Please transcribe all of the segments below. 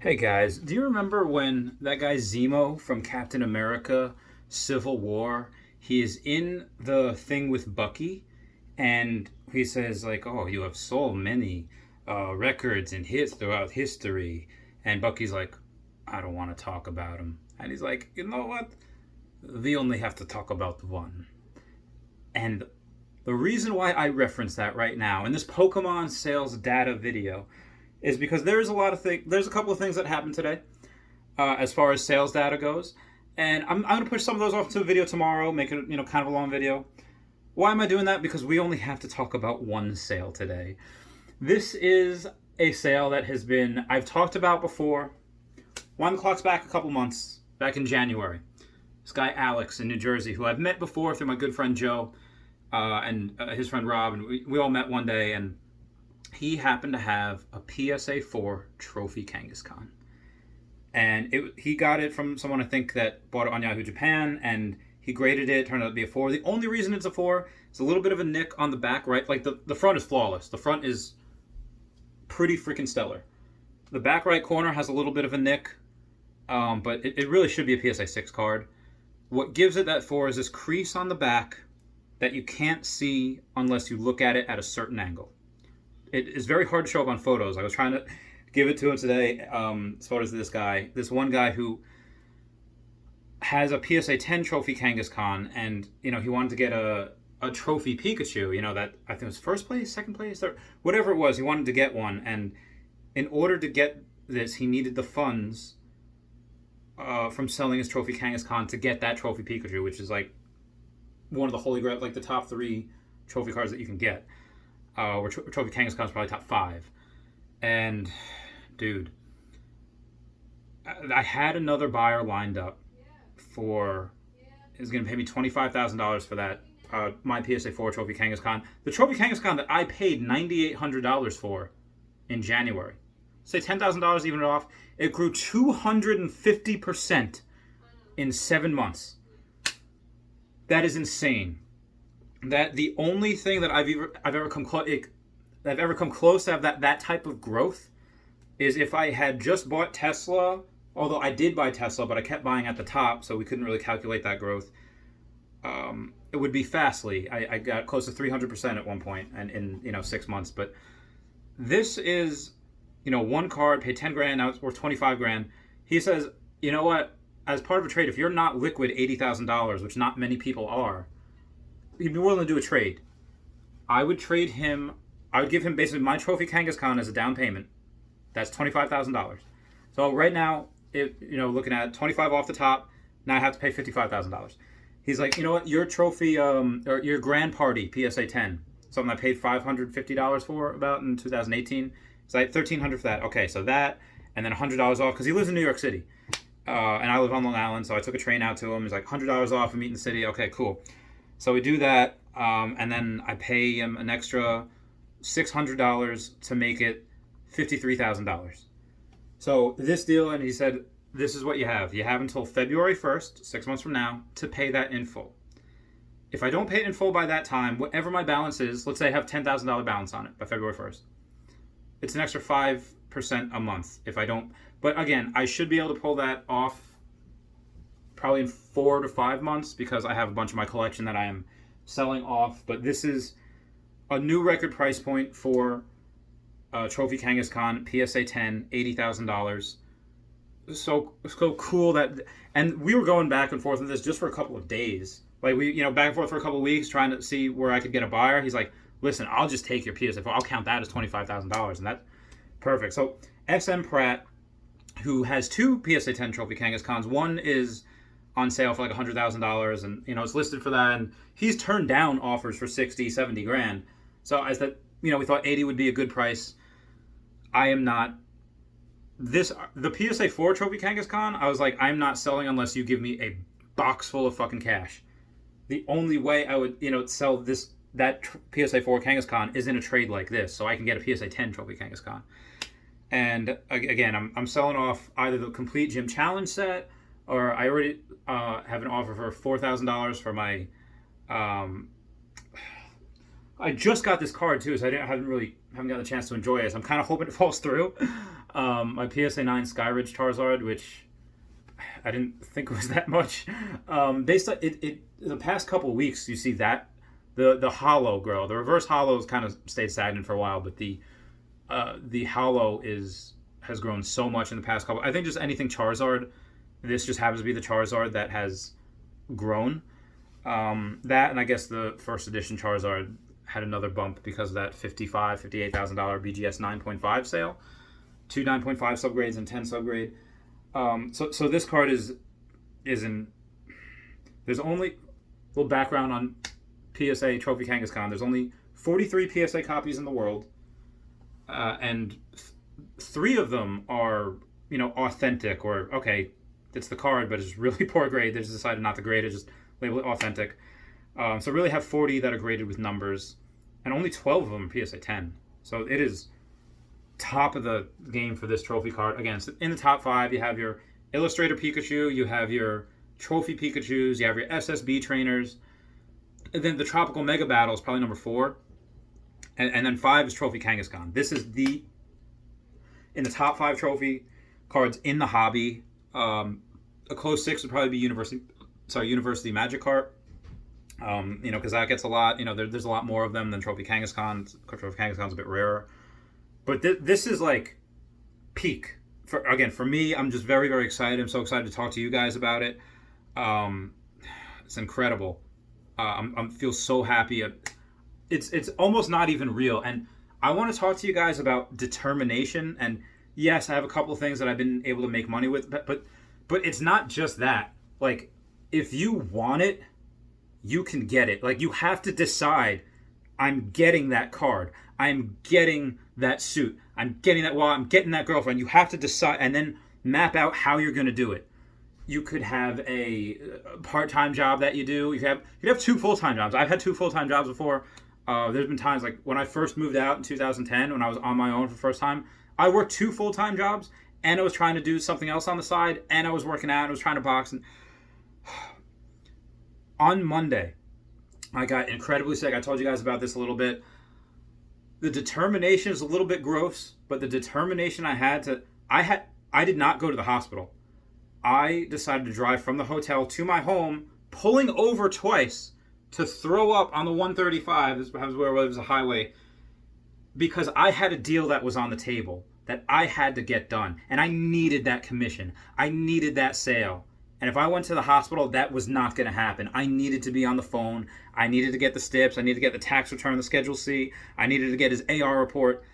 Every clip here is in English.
Hey guys, do you remember when that guy Zemo from Captain America Civil War, he is in the thing with Bucky and he says like, "Oh, you have so many records and hits throughout history." And Bucky's like, "I don't want to talk about them." And he's like, "You know what? We only have to talk about one." And the reason why I reference that right now in this Pokemon sales data video is because there's a couple of things that happened today as far as sales data goes, and I'm gonna push some of those off to a video tomorrow, make it kind of a long video. Why am I doing that? Because we only have to talk about one sale today. This is a sale that I've talked about before. One clock's back a couple months, back in January. This guy Alex in New Jersey, who I've met before through my good friend Joe and his friend Rob, and we all met one day, and he happened to have a PSA 4 Trophy Kangaskhan. And he got it from someone I think that bought it on Yahoo Japan, and he graded it, turned out to be a 4. The only reason it's a 4 is a little bit of a nick on the back, right? Like the front is flawless. The front is pretty freaking stellar. The back right corner has a little bit of a nick, but it really should be a PSA 6 card. What gives it that 4 is this crease on the back that you can't see unless you look at it at a certain angle. It is very hard to show up on photos. I was trying to give it to him today. Photos of this one guy who has a PSA 10 Trophy Kangaskhan, and he wanted to get a Trophy Pikachu. That I think it was first place, second place, third, whatever it was. He wanted to get one, and in order to get this, he needed the funds from selling his Trophy Kangaskhan to get that Trophy Pikachu, which is like one of the holy grail, like the top 3 trophy cards that you can get. Where Trophy Kangaskhan is probably top 5. And, dude, I had another buyer lined up is going to pay me $25,000 for that, my PSA 4 Trophy Kangaskhan. The Trophy Kangaskhan that I paid $9,800 for in January. Say $10,000 even off. It grew 250% in 7 months. That is insane. That the only thing that I've ever come close to have that type of growth is if I had just bought Tesla. Although I did buy Tesla, but I kept buying at the top, so we couldn't really calculate that growth. It would be Fastly. I got close to 300% at one point, and in 6 months. But this is one card, paid 10 grand, now it's worth 25 grand. He says, you know what? As part of a trade, if you're not liquid $80,000, which not many people are, he'd be willing to do a trade. I would trade him. I would give him basically my Trophy Kangaskhan as a down payment. That's $25,000. So right now, looking at 25 off the top, now I have to pay $55,000. He's like, you know what? Your trophy, or your Grand Party PSA 10, something I paid $550 for about in 2018. It's like $1,300 for that. Okay, so that, and then $100 off because he lives in New York City, and I live on Long Island, so I took a train out to him. He's like $100 off and meet in the city. Okay, cool. So we do that, and then I pay him an extra $600 to make it $53,000. So this deal, and he said, this is what you have. You have until February 1st, 6 months from now, to pay that in full. If I don't pay it in full by that time, whatever my balance is, let's say I have $10,000 balance on it by February 1st, it's an extra 5% a month if I don't. But again, I should be able to pull that off probably in 4 to 5 months because I have a bunch of my collection that I am selling off. But this is a new record price point for Trophy Kangaskhan PSA 10, $80,000. So cool that, and we were going back and forth with this just for a couple of days. Like we, back and forth for a couple of weeks trying to see where I could get a buyer. He's like, listen, I'll just take your PSA 4. I'll count that as $25,000, and that's perfect. So SM Pratt, who has 2 PSA 10 Trophy Kangaskhan's, one is on sale for like $100,000, and it's listed for that, and he's turned down offers for 60, 70 grand. So I said, we thought 80 would be a good price. I am not. The PSA 4 Trophy Kangaskhan, I was like, I'm not selling unless you give me a box full of fucking cash. The only way I would, sell that PSA 4 Kangaskhan is in a trade like this, so I can get a PSA 10 Trophy Kangaskhan. And again, I'm selling off either the complete Gym Challenge set, or I already have an offer for $4,000 for my. I just got this card too, so I haven't gotten a chance to enjoy it. So I'm kind of hoping it falls through. My PSA 9 Skyridge Charizard, which I didn't think was that much. Based on it, the past couple of weeks, you see that the hollow grow. The reverse hollow has kind of stayed stagnant for a while, but the hollow has grown so much in the past couple. I think just anything Charizard. This just happens to be the Charizard that has grown. That, and I guess the first edition Charizard had another bump because of that $58,000 BGS 9.5 sale. 2 9.5 subgrades and 10 subgrade. So this card is in. There's only a little background on PSA Trophy Kangaskhan. There's only 43 PSA copies in the world, and 3 of them are authentic, or okay, it's the card, but it's really poor grade. They just decided not to grade it, just label it authentic. So really have 40 that are graded with numbers, and only 12 of them are PSA 10. So it is top of the game for this trophy card. Again, so in the top 5, you have your Illustrator Pikachu, you have your Trophy Pikachus, you have your SSB trainers, and then the Tropical Mega Battle is probably number 4, and then 5 is Trophy Kangaskhan. This is in the top 5 trophy cards in the hobby. A close 6 would probably be University Magikarp. Because that gets a lot. There's a lot more of them than Trophy Kangaskhan. Trophy Kangaskhan's a bit rarer. But this is like peak. For me, I'm just very, very excited. I'm so excited to talk to you guys about it. It's incredible. I feel so happy. It's almost not even real. And I want to talk to you guys about determination. And yes, I have a couple of things that I've been able to make money with. But it's not just that. Like, if you want it, you can get it. Like, you have to decide, I'm getting that card. I'm getting that suit. I'm getting that wallet. I'm getting that girlfriend. You have to decide and then map out how you're going to do it. You could have a part-time job that you do. You could have 2 full-time jobs. I've had 2 full-time jobs before. There's been times, like when I first moved out in 2010, when I was on my own for the first time, I worked 2 full-time jobs, and I was trying to do something else on the side, and I was working out, and I was trying to box. And on Monday, I got incredibly sick. I told you guys about this a little bit. The determination is a little bit gross, but the determination I did not go to the hospital. I decided to drive from the hotel to my home, pulling over twice to throw up on the 135. This was where it was a highway, because I had a deal that was on the table that I had to get done, and I needed that commission. I needed that sale. And if I went to the hospital, that was not going to happen. I needed to be on the phone. I needed to get the STIPs. I needed to get the tax return, the Schedule C. I needed to get his AR report.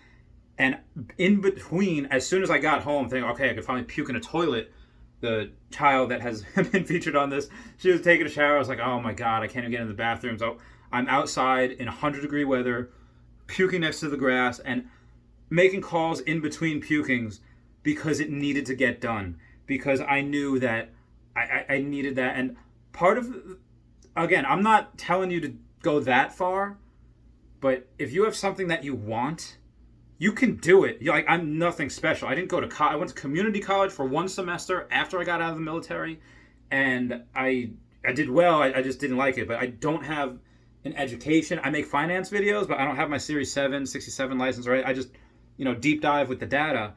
And in between, as soon as I got home, thinking, okay, I could finally puke in a toilet, the child that has been featured on this, she was taking a shower. I was like, oh my God, I can't even get in the bathroom. So I'm outside in 100-degree weather, puking next to the grass, and making calls in between pukings because it needed to get done. Because I knew that I needed that. And part of, again, I'm not telling you to go that far, but if you have something that you want, you can do it. You're like, I'm nothing special. I didn't go to college. I went to community college for 1 semester after I got out of the military, and I did well. I just didn't like it. But I don't have an education. I make finance videos, but I don't have my Series 7, 67 license, right? I just, deep dive with the data.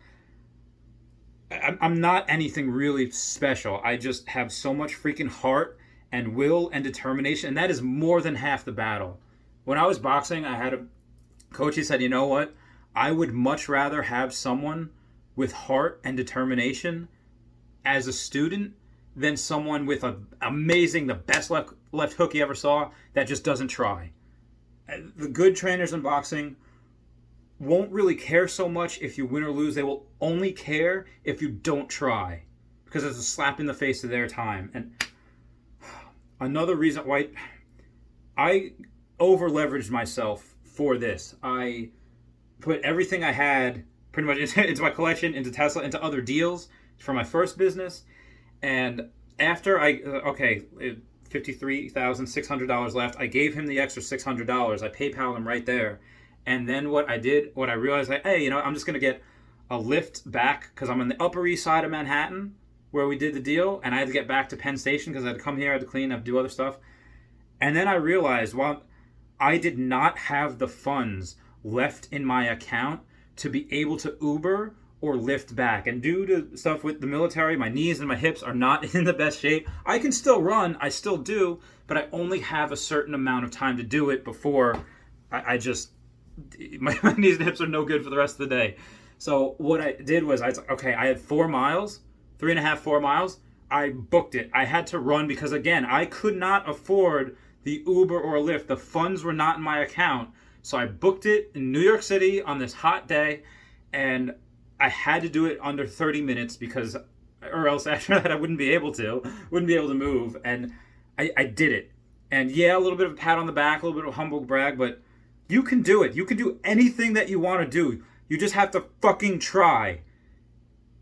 I'm not anything really special. I just have so much freaking heart and will and determination, and that is more than half the battle. When I was boxing, I had a coach. He said, you know what? I would much rather have someone with heart and determination as a student than someone with the best left hook you ever saw that just doesn't try. The good trainers in boxing won't really care so much if you win or lose. They will only care if you don't try, because it's a slap in the face of their time. And another reason why I over leveraged myself for this, I put everything I had pretty much into my collection, into Tesla, into other deals for my first business. And after $53,600 left, I gave him the extra $600. I PayPal'd him right there. And then what I realized, I'm just going to get a lift back, because I'm on the Upper East Side of Manhattan where we did the deal, and I had to get back to Penn Station because I had to come here, I had to clean, I had to do other stuff. And then I realized, I did not have the funds left in my account to be able to Uber or lift back. And due to stuff with the military, my knees and my hips are not in the best shape. I can still run, I still do, but I only have a certain amount of time to do it before I just, my knees and hips are no good for the rest of the day. So what I did was, I was like, okay, I had 4 miles, 3.5, 4 miles. I booked it. I had to run because, again, I could not afford the Uber or Lyft. The funds were not in my account. So I booked it in New York City on this hot day, and I had to do it under 30 minutes because, or else after that I wouldn't be able to move. And I did it. And yeah, a little bit of a pat on the back, a little bit of a humble brag, but you can do it. You can do anything that you want to do. You just have to fucking try.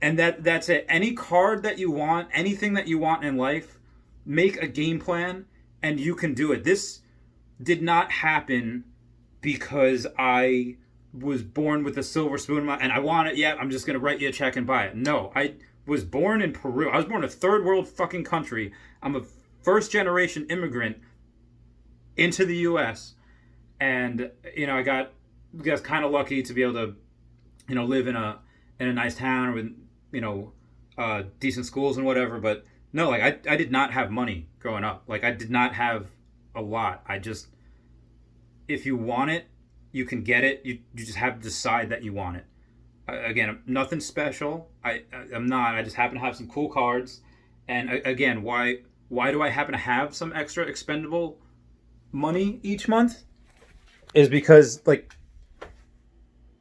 And that's it. Any card that you want, anything that you want in life, make a game plan and you can do it. This did not happen because I was born with a silver spoon in my, and I want it, yeah, I'm just going to write you a check and buy it. No, I was born in Peru. I was born in a third world fucking country. I'm a first generation immigrant into the US. And, I got kind of lucky to be able to, live in a nice town with, decent schools and whatever. But no, like I did not have money growing up. Like I did not have a lot. I just, if you want it, you can get it. You just have to decide that you want it. Again, nothing special. I'm not. I just happen to have some cool cards. And again, why do I happen to have some extra expendable money each month? Is because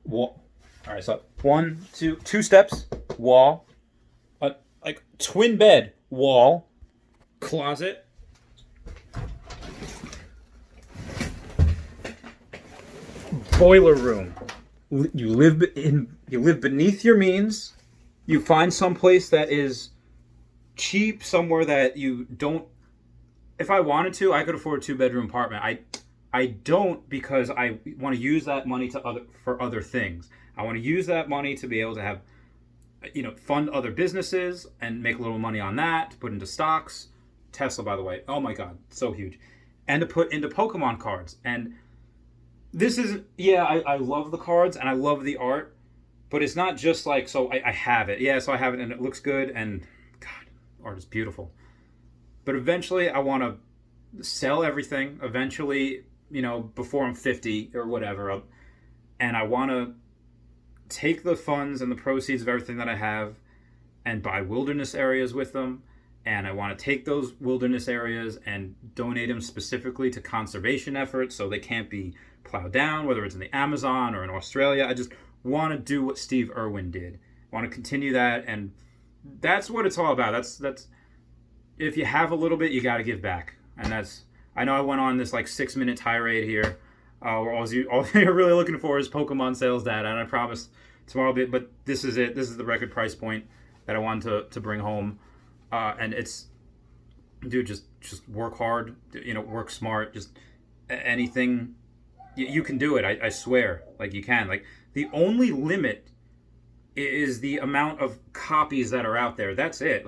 wall. All right, so two steps, wall, twin bed, wall, closet, boiler room. You live beneath your means. You find someplace that is cheap, somewhere that you don't. If I wanted to, I could afford a 2-bedroom apartment. I don't, because I want to use that money for other things. I want to use that money to be able to have, fund other businesses and make a little money on that, to put into stocks. Tesla, by the way. Oh my God, so huge. And to put into Pokemon cards. And this is, I love the cards and I love the art, but it's not just so I have it. Yeah, so I have it and it looks good and, God, art is beautiful. But eventually I want to sell everything. Eventually, before I'm 50 or whatever. And I want to take the funds and the proceeds of everything that I have and buy wilderness areas with them. And I want to take those wilderness areas and donate them specifically to conservation efforts so they can't be plowed down, whether it's in the Amazon or in Australia. I just want to do what Steve Irwin did. I want to continue that. And that's what it's all about. That's if you have a little bit, you got to give back. And I know I went on this 6-minute tirade here, where all you're really looking for is Pokemon sales data, and I promise tomorrow but this is it. This is the record price point that I wanted to bring home, and it's, dude, just work hard, work smart, just anything, you can do it. I swear, you can. The only limit is the amount of copies that are out there. That's it.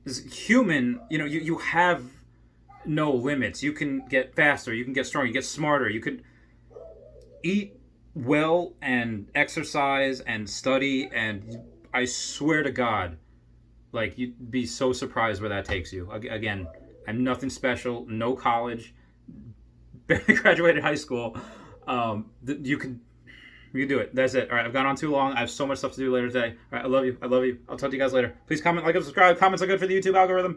As human, you have no limits. You can get faster, you can get stronger, you get smarter, you can eat well and exercise and study, and I swear to God, you'd be so surprised where that takes you. Again, I'm nothing special, no college, barely graduated high school. You can do it. That's it. All right, I've gone on too long. I have so much stuff to do later today. All right, I love you. I'll talk to you guys later. Please comment, like, and subscribe. Comments are good for the YouTube algorithm.